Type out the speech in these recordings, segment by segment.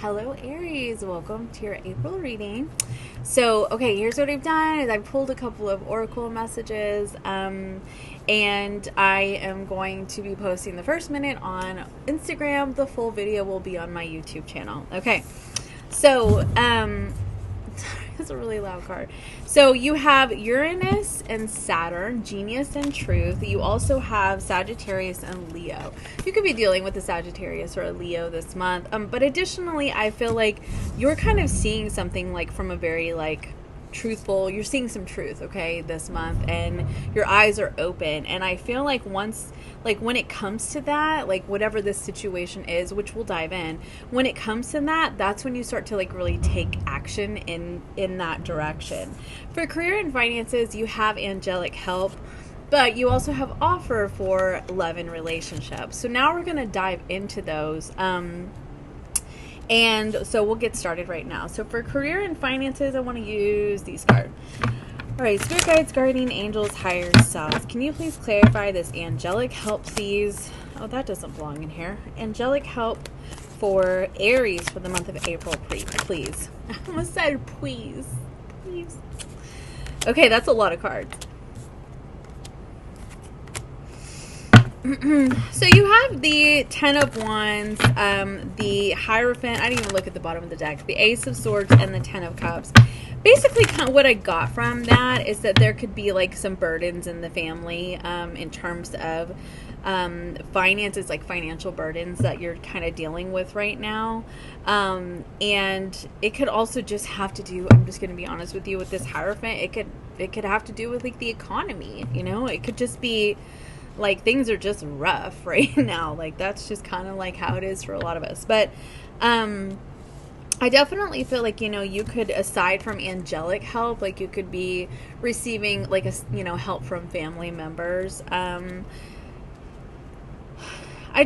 Hello Aries, welcome to your April reading. So, okay, here's what I've done is I've pulled a couple of oracle messages, and I am going to be posting the first minute on Instagram. The full video will be on my YouTube channel. Okay, so it's a really loud card. So you have Uranus and Saturn, Genius and Truth. You also have Sagittarius and Leo. You could be dealing with a Sagittarius or a Leo this month. But additionally, I feel like you're kind of seeing something like from a very truthful, you're seeing some truth, okay, this month, and your eyes are open. And I feel like when it comes to that, whatever this situation is, which we'll dive in, when it comes to that, that's when you start to really take action in that direction. For career and finances, you have angelic help, but you also have offer for love and relationships. So now we're going to dive into those. And so we'll get started right now. So for career and finances, I want to use these cards. All right, spirit guides, guardian angels, higher selves. Can you please clarify this angelic help, please? Oh, that doesn't belong in here. Angelic help for Aries for the month of April, please. I almost said please. Please. Okay, that's a lot of cards. So you have the Ten of Wands, the Hierophant. I didn't even look at the bottom of the deck. The Ace of Swords and the Ten of Cups. Basically, kind of what I got from that is that there could be some burdens in the family in terms of finances, financial burdens that you're kind of dealing with right now. And it could also just have to do, I'm just going to be honest with you, with this Hierophant, it could have to do with the economy, it could just be things are just rough right now. That's just kind of how it is for a lot of us. But I definitely feel you could, aside from angelic help, you could be receiving help from family members. I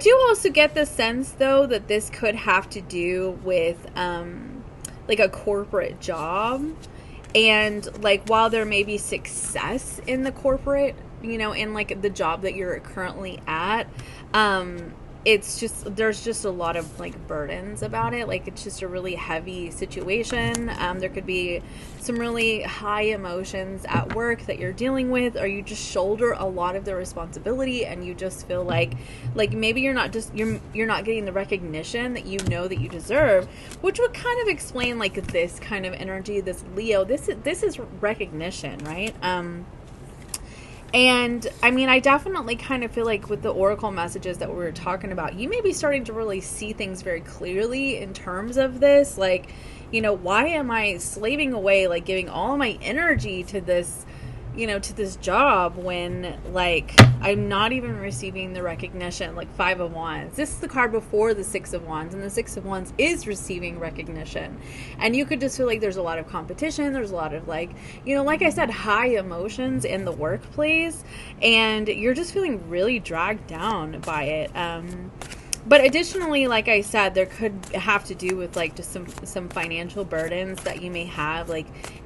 do also get the sense though that this could have to do with a corporate job, and while there may be success in the corporate, in the job that you're currently at, it's just, there's just a lot of burdens about it. It's just a really heavy situation. There could be some really high emotions at work that you're dealing with, or you just shoulder a lot of the responsibility and you just feel like maybe you're not getting the recognition that that you deserve, which would kind of explain this kind of energy, this Leo. This is recognition, right? And I mean, I definitely kind of feel with the oracle messages that we were talking about, you may be starting to really see things very clearly in terms of this. Why am I slaving away, giving all my energy to this, to this job when I'm not even receiving the recognition? Five of Wands. This is the card before the Six of Wands, and the Six of Wands is receiving recognition. And you could just feel there's a lot of competition. There's a lot of like I said, high emotions in the workplace, and you're just feeling really dragged down by it. But additionally, like I said, there could have to do with just some financial burdens that you may have,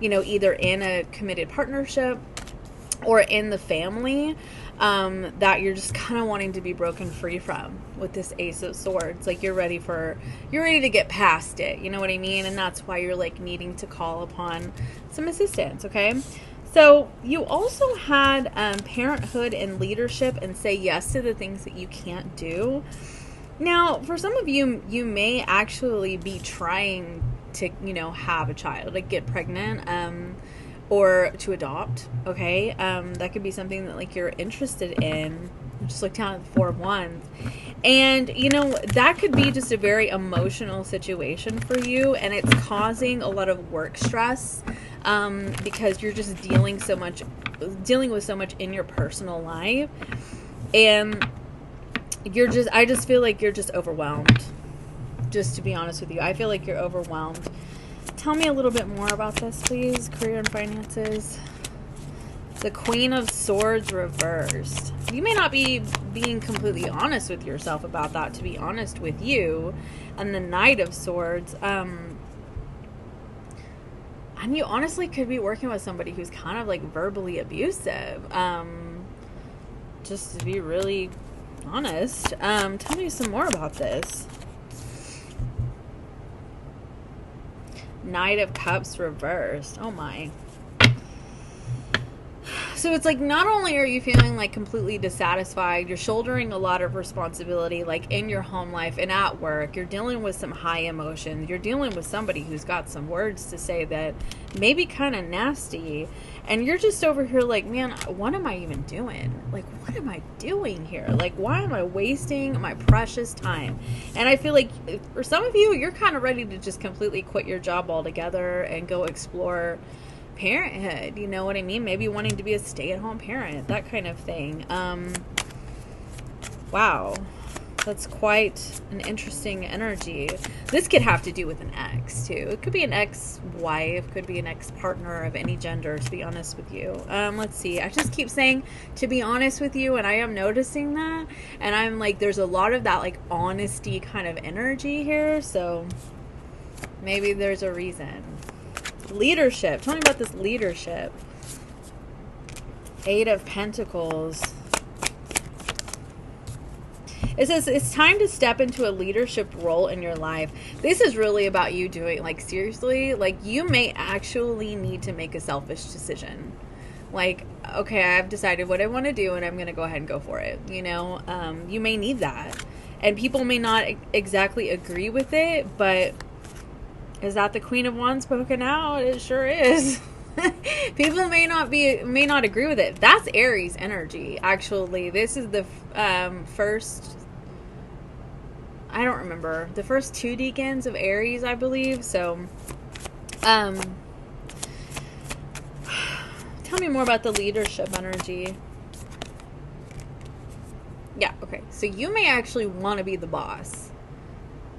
either in a committed partnership or in the family, that you're just kind of wanting to be broken free from with this Ace of Swords. You're ready to get past it. You know what I mean? And that's why you're needing to call upon some assistance. Okay. So you also had parenthood and leadership, and say yes to the things that you can't do. Now, for some of you, you may actually be trying to, have a child, get pregnant, or to adopt. Okay. That could be something that you're interested in. Just look down at the Four of Wands, and that could be just a very emotional situation for you, and it's causing a lot of work stress, because you're just dealing with so much in your personal life, and I just feel you're just overwhelmed. Just to be honest with you, I feel you're overwhelmed. Tell me a little bit more about this, please. Career and finances. The Queen of Swords reversed. You may not be being completely honest with yourself about that, to be honest with you. And the Knight of Swords. And you honestly could be working with somebody who's kind of verbally abusive. Just to be really honest. Tell me some more about this. Knight of Cups reversed. Oh my. So it's like, not only are you feeling like completely dissatisfied, you're shouldering a lot of responsibility, like in your home life and at work. You're dealing with some high emotions. You're dealing with somebody who's got some words to say that may be kind of nasty. And you're just over here like, man, what am I even doing? Like, what am I doing here? Like, why am I wasting my precious time? And I feel like for some of you, you're kind of ready to just completely quit your job altogether and go explore parenthood, you know what I mean? Maybe wanting to be a stay-at-home parent, that kind of thing. Wow, that's quite an interesting energy. This could have to do with an ex too. It could be an ex-wife, could be an ex-partner of any gender, to be honest with you. Let's see, I just keep saying to be honest with you, and I am noticing that, and I'm like, there's a lot of that like honesty kind of energy here, so maybe there's a reason. Leadership. Tell me about this leadership. Eight of Pentacles. It says it's time to step into a leadership role in your life. This is really about you doing, like, seriously, like, you may actually need to make a selfish decision. Like, okay, I've decided what I want to do and I'm going to go ahead and go for it. You know, you may need that. And people may not exactly agree with it, but is that the Queen of Wands spoken out? It sure is. People may not agree with it. That's Aries energy. Actually, this is the first. I don't remember the first two decans of Aries, I believe. So, tell me more about the leadership energy. Yeah. Okay. So you may actually want to be the boss.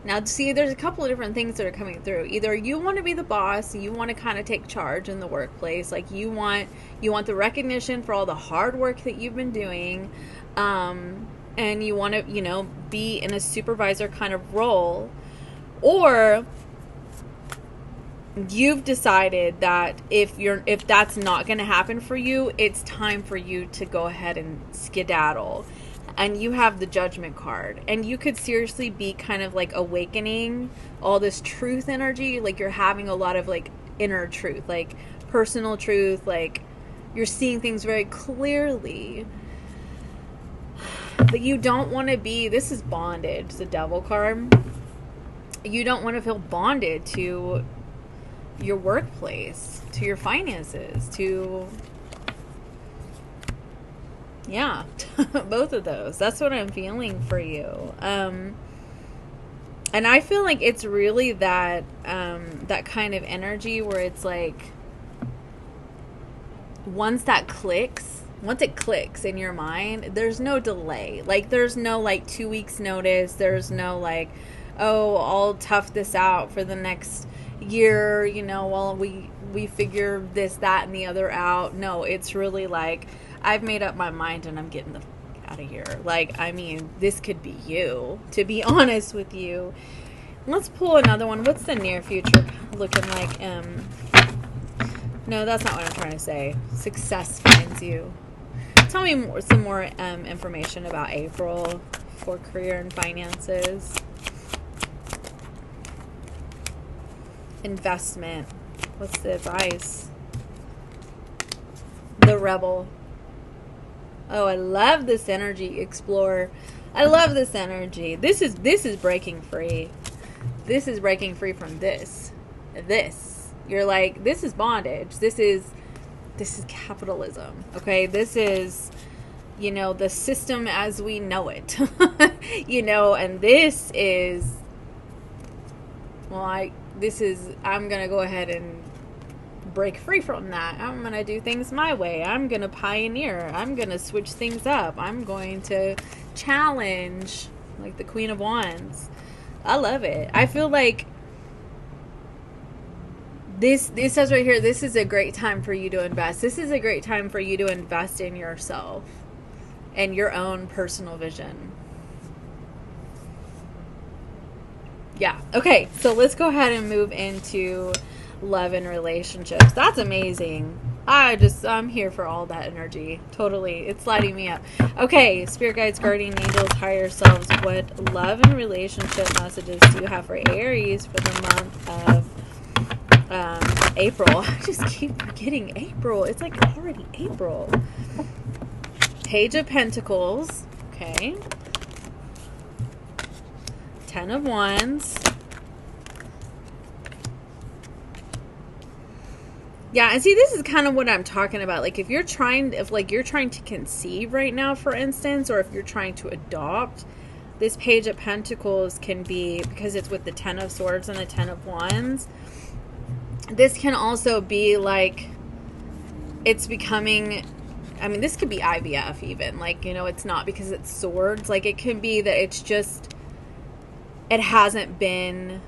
Now, see, there's a couple of different things that are coming through. Either you want to be the boss, you want to kind of take charge in the workplace, like you want the recognition for all the hard work that you've been doing, and you want to, you know, be in a supervisor kind of role, or you've decided that if that's not going to happen for you, it's time for you to go ahead and skedaddle. And you have the Judgment card, and you could seriously be kind of like awakening all this truth energy. Like, you're having a lot of like inner truth, like personal truth, like you're seeing things very clearly. But you don't want to be, this is bondage, the Devil card. You don't want to feel bonded to your workplace, to your finances, to, yeah, both of those. That's what I'm feeling for you. And I feel like it's really that that kind of energy where it's like, once it clicks in your mind, there's no delay. Like, there's no like 2 weeks notice. There's no like, oh, I'll tough this out for the next year, you know, while we figure this, that, and the other out. No, it's really like, I've made up my mind and I'm getting the f out of here. Like, I mean, this could be you, to be honest with you. Let's pull another one. What's the near future looking like? No, that's not what I'm trying to say. Success finds you. Tell me some more information about April for career and finances. Investment. What's the advice? The Rebel. Oh, I love this energy. Explore. I love this energy. This is breaking free. This is breaking free from this. You're like, this is bondage. This is capitalism. Okay, this is, you know, the system as we know it. You know, and this is, well, I'm gonna go ahead and break free from that. I'm gonna do things my way. I'm gonna pioneer. I'm gonna switch things up. I'm going to challenge, like the Queen of Wands. I love it. I feel like this says right here, this is a great time for you to invest. This is a great time for you to invest in yourself and your own personal vision. Yeah. Okay. So let's go ahead and move into love and relationships. That's amazing. I'm here for all that energy. Totally. It's lighting me up. Okay. Spirit guides, guardian angels, higher selves. What love and relationship messages do you have for Aries for the month of April. I just keep forgetting April. It's like already April. Page of Pentacles. Okay. 10 of Wands. Yeah, and see, this is kind of what I'm talking about. Like, if you're trying to conceive right now, for instance, or if you're trying to adopt, this Page of Pentacles can be, because it's with the 10 of Swords and the 10 of Wands, this can also be like, it's becoming, I mean, this could be IVF even. Like, you know, it's not because it's swords. Like, it can be that it's just, it hasn't been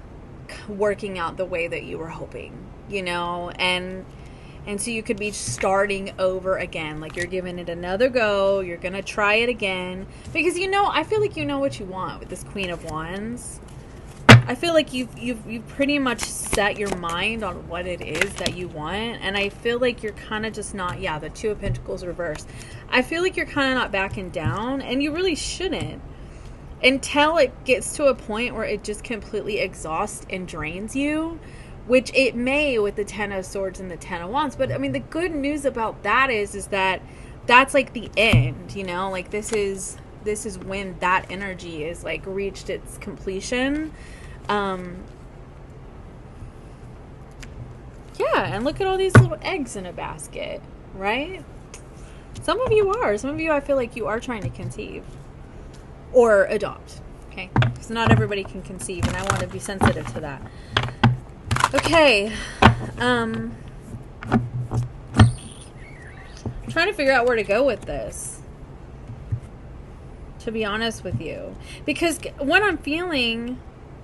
working out the way that you were hoping, you know, and so you could be starting over again. Like, you're giving it another go. You're going to try it again. Because, you know, I feel like you know what you want with this Queen of Wands. I feel like you've pretty much set your mind on what it is that you want. And I feel like you're kind of just not, yeah, the Two of Pentacles reversed. I feel like you're kind of not backing down, and you really shouldn't. Until it gets to a point where it just completely exhausts and drains you, which it may with the 10 of Swords and the 10 of Wands. But I mean, the good news about that is that that's like the end, you know, like this is when that energy is like reached its completion. Yeah, and look at all these little eggs in a basket, right? Some of you I feel like you are trying to conceive or adopt, okay? Because not everybody can conceive, and I want to be sensitive to that. Okay, I'm trying to figure out where to go with this, to be honest with you, because what I'm feeling,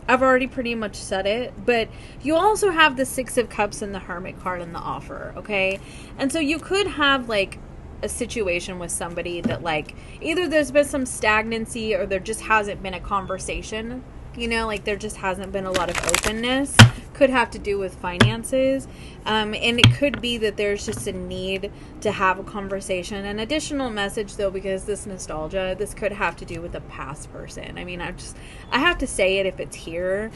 I've already pretty much said it, but you also have the Six of Cups and the Hermit card in the offer, okay? And so you could have like a situation with somebody that like either there's been some stagnancy or there just hasn't been a conversation, you know, like there just hasn't been a lot of openness. Could have to do with finances, and it could be that there's just a need to have a conversation. An additional message though, because this nostalgia, this could have to do with a past person. I mean, I have to say it if it's here.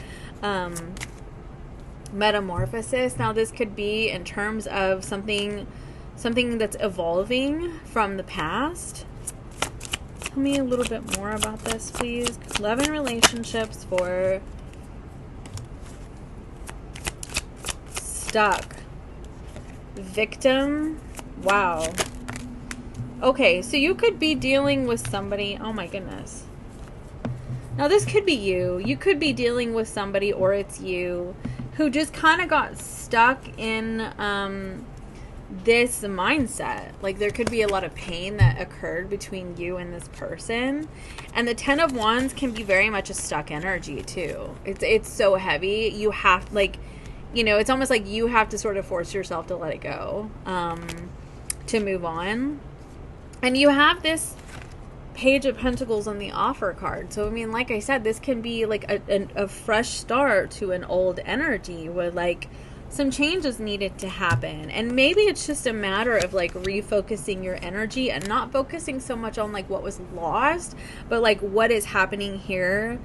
Metamorphosis. Now this could be in terms of something that's evolving from the past. Tell me a little bit more about this, please. Love and relationships for stuck. Victim. Wow. Okay, so you could be dealing with somebody. Oh my goodness. Now this could be you. You could be dealing with somebody, or it's you, who just kind of got stuck in this mindset. Like there could be a lot of pain that occurred between you and this person. And the 10 of Wands can be very much a stuck energy too. It's so heavy. You have, like, you know, it's almost like you have to sort of force yourself to let it go, to move on. And you have this Page of Pentacles on the offer card. So, I mean, like I said, this can be like a fresh start to an old energy where like some changes needed to happen. And maybe it's just a matter of like refocusing your energy and not focusing so much on like what was lost, but like what is happening here,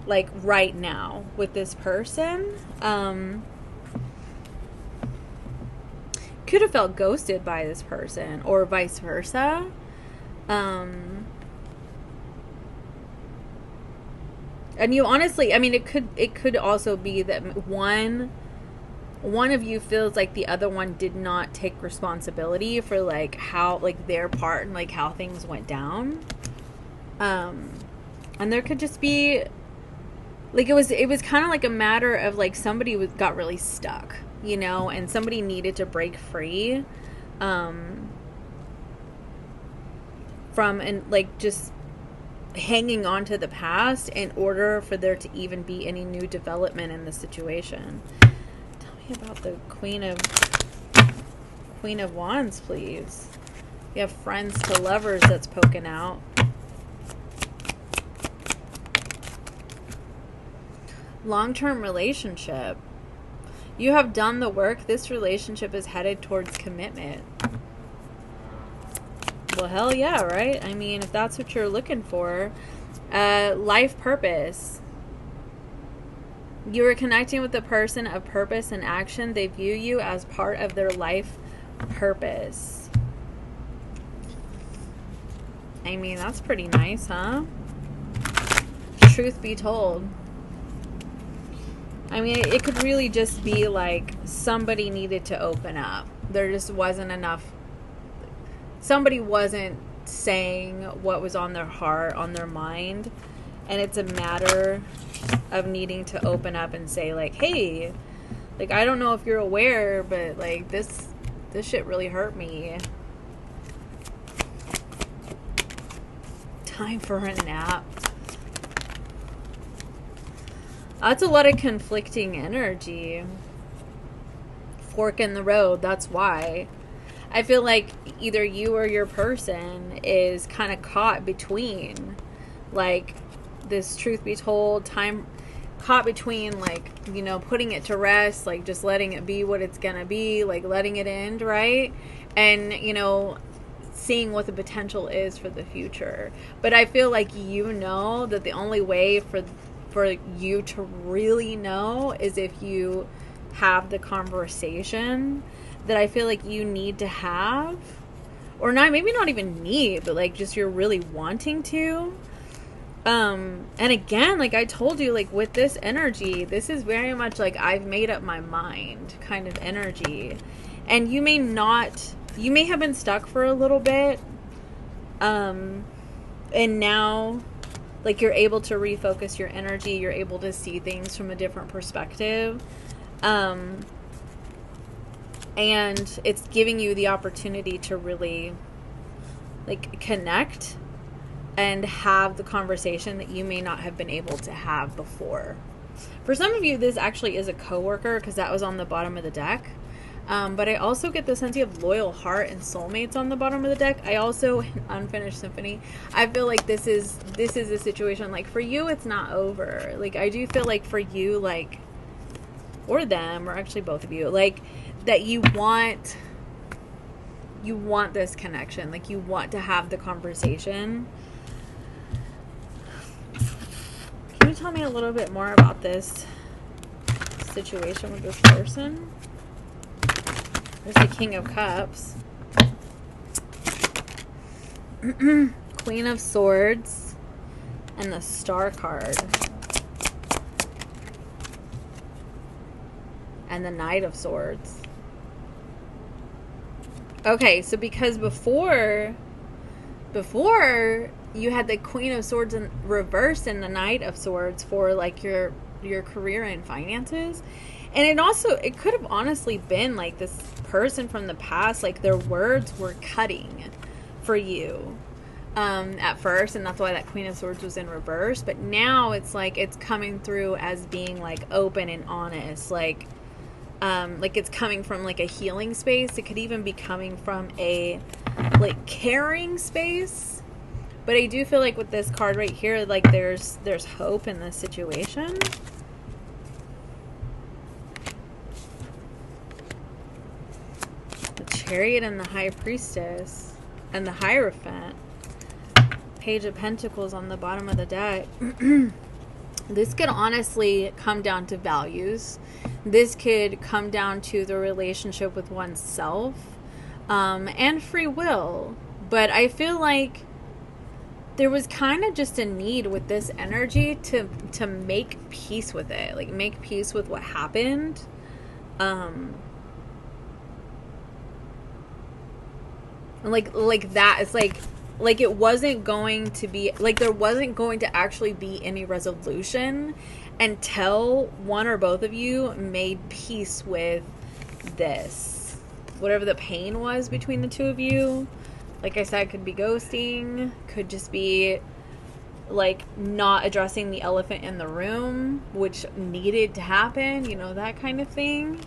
like right now with this person. Could have felt ghosted by this person or vice versa. And you honestly, I mean, it could also be that one of you feels like the other one did not take responsibility for like how, like their part and like how things went down. And there could just be like, it was kind of like a matter of like somebody got really stuck, you know, and somebody needed to break free from, and like just hanging on to the past in order for there to even be any new development in the situation. Tell me about the Queen of Wands, please. You have friends to lovers that's poking out. Long-term relationship. You have done the work. This relationship is headed towards commitment. Well, hell yeah, right? I mean, if that's what you're looking for. Life purpose. You are connecting with a person of purpose and action. They view you as part of their life purpose. I mean, that's pretty nice, huh? Truth be told. I mean, it could really just be like somebody needed to open up. There just wasn't enough. Somebody wasn't saying what was on their heart, on their mind. And it's a matter of needing to open up and say, like, hey, like, I don't know if you're aware, but, like, this shit really hurt me. Time for a nap. That's a lot of conflicting energy. Fork in the road, that's why. I feel like either you or your person is kind of caught between, like, this truth be told, time caught between, like, you know, putting it to rest, like, just letting it be what it's gonna be, like, letting it end, right? And, you know, seeing what the potential is for the future. But I feel like you know that the only way for you to really know is if you have the conversation that I feel like you need to have, or not, maybe not even need, but like just you're really wanting to. And again, like I told you, like with this energy, this is very much like I've made up my mind kind of energy. And you may have been stuck for a little bit. And now, like, you're able to refocus your energy. You're able to see things from a different perspective. And it's giving you the opportunity to really, like, connect and have the conversation that you may not have been able to have before. For some of you, this actually is a coworker, because that was on the bottom of the deck. But I also get the sense you have loyal heart and soulmates on the bottom of the deck. I also, unfinished symphony, I feel like this is a situation, like, for you, it's not over. Like, I do feel like for you, like, or them, or actually both of you, like, that you want this connection. Like, you want to have the conversation. Can you tell me a little bit more about this situation with this person? There's the King of Cups. Queen of Swords. And the Star card. And the Knight of Swords. Okay, so because before you had the Queen of Swords in reverse and the Knight of Swords for, like, your career and finances. And it could have honestly been like this person from the past, like their words were cutting for you at first, and that's why that Queen of Swords was in reverse. But now it's like it's coming through as being like open and honest, like it's coming from like a healing space. It could even be coming from a like caring space. But I do feel like with this card right here, like there's hope in this situation. Chariot and the High Priestess and the Hierophant. Page of Pentacles on the bottom of the deck. This could honestly come down to values. This could come down to the relationship with oneself and free will. But I feel like there was kind of just a need with this energy to make peace with it. Like, make peace with what happened. Like that, it's like it wasn't going to be, like, there wasn't going to actually be any resolution until one or both of you made peace with this, whatever the pain was between the two of you. Like I said, could be ghosting, could just be like not addressing the elephant in the room, which needed to happen, you know, that kind of thing.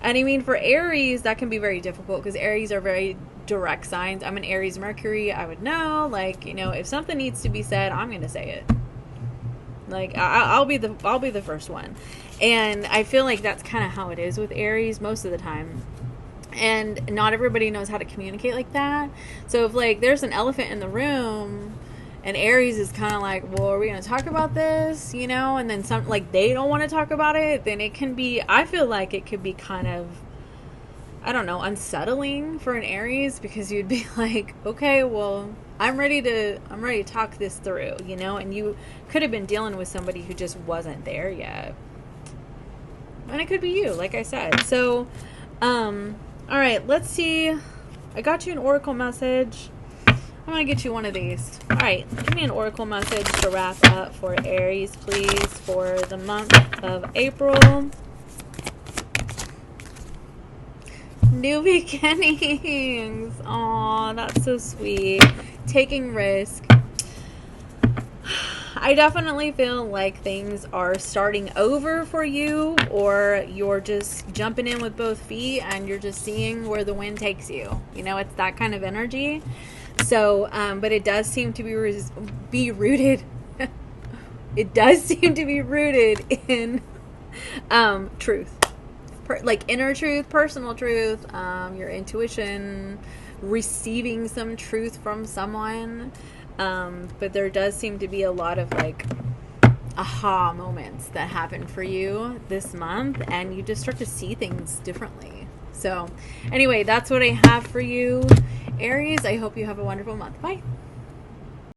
And I mean, for Aries, that can be very difficult because Aries are very direct signs. I'm an Aries Mercury. I would know, like, you know, if something needs to be said, I'm going to say it. Like, I'll be the first one. And I feel like that's kind of how it is with Aries most of the time. And not everybody knows how to communicate like that. So if, like, there's an elephant in the room and Aries is kind of like, well, are we going to talk about this, you know? And then some, like, they don't want to talk about it, then it can be, I feel like it could be kind of, I don't know, unsettling for an Aries, because you'd be like, okay, well, I'm ready to talk this through, you know? And you could have been dealing with somebody who just wasn't there yet. And it could be you, like I said. So, all right, let's see. I got you an oracle message. I'm going to get you one of these. All right, give me an oracle message to wrap up for Aries, please, for the month of April. New beginnings. Aw, that's so sweet. Taking risk. I definitely feel like things are starting over for you, or you're just jumping in with both feet and you're just seeing where the wind takes you. You know, it's that kind of energy. So, but it does seem to be rooted. It does seem to be rooted in truth. Like inner truth, personal truth, your intuition, receiving some truth from someone. But there does seem to be a lot of like aha moments that happen for you this month, and you just start to see things differently. So anyway, that's what I have for you, Aries. I hope you have a wonderful month. Bye.